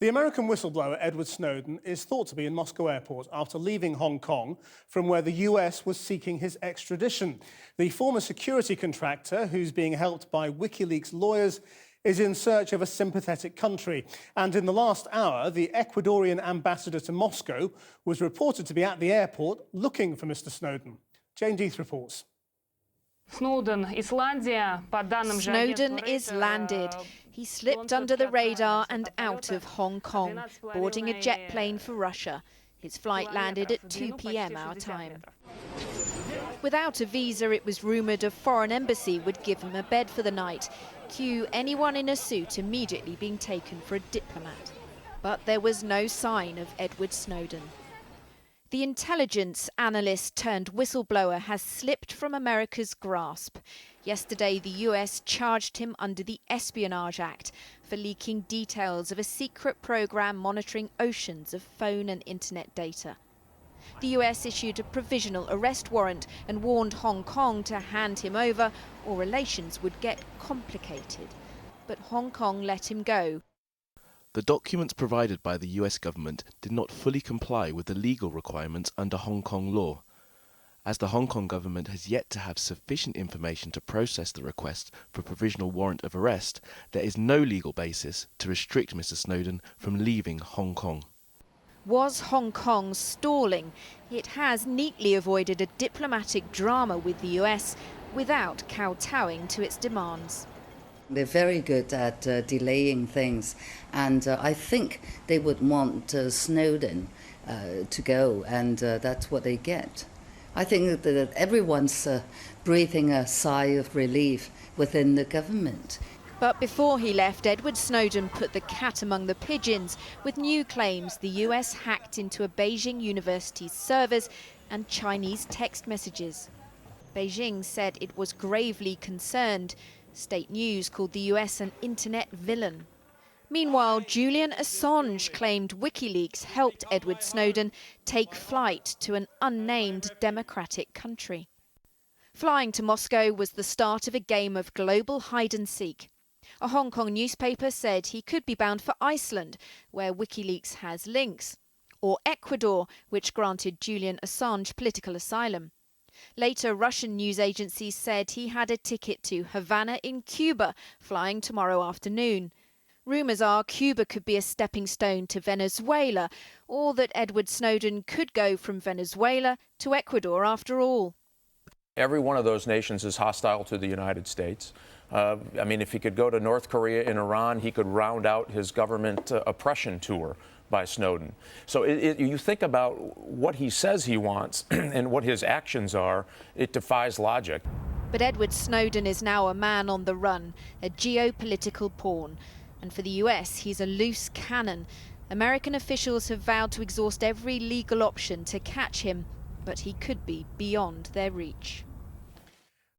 The American whistleblower Edward Snowden is thought to be in Moscow airport after leaving Hong Kong, from where the US was seeking his extradition. The former security contractor, who's being helped by WikiLeaks lawyers, is in search of a sympathetic country. And in the last hour, the Ecuadorian ambassador to Moscow was reported to be at the airport looking for Mr. Snowden. Jane Deeth reports. Snowden is landed. He slipped under the radar and out of Hong Kong, boarding a jet plane for Russia. His flight landed at 2 p.m. our time. Without a visa, it was rumoured a foreign embassy would give him a bed for the night. Cue anyone in a suit immediately being taken for a diplomat. But there was no sign of Edward Snowden. The intelligence analyst turned whistleblower has slipped from America's grasp. Yesterday, the US charged him under the Espionage Act for leaking details of a secret program monitoring oceans of phone and internet data. The US issued a provisional arrest warrant and warned Hong Kong to hand him over or relations would get complicated. But Hong Kong let him go. The documents provided by the US government did not fully comply with the legal requirements under Hong Kong law. As the Hong Kong government has yet to have sufficient information to process the request for provisional warrant of arrest, there is no legal basis to restrict Mr. Snowden from leaving Hong Kong. Was Hong Kong stalling? It has neatly avoided a diplomatic drama with the US without kowtowing to its demands. They're very good at delaying things, and I think they would want Snowden to go, and that's what they get. I think that everyone's breathing a sigh of relief within the government. But before he left, Edward Snowden put the cat among the pigeons with new claims the US hacked into a Beijing university's servers and Chinese text messages. Beijing said it was gravely concerned. State News called the US an internet villain. Meanwhile, Julian Assange claimed WikiLeaks helped Edward Snowden take flight to an unnamed democratic country. Flying to Moscow was the start of a game of global hide-and-seek. A Hong Kong newspaper said he could be bound for Iceland, where WikiLeaks has links, or Ecuador, which granted Julian Assange political asylum. Later, Russian news agencies said he had a ticket to Havana in Cuba, flying tomorrow afternoon. Rumours are Cuba could be a stepping stone to Venezuela, or that Edward Snowden could go from Venezuela to Ecuador after all. Every one of those nations is hostile to the United States. I mean, if he could go to North Korea and Iran, he could round out his government oppression tour by Snowden. So you think about what he says he wants and what his actions are, it defies logic. But Edward Snowden is now a man on the run, a geopolitical pawn. And for the US, he's a loose cannon. American officials have vowed to exhaust every legal option to catch him, but he could be beyond their reach.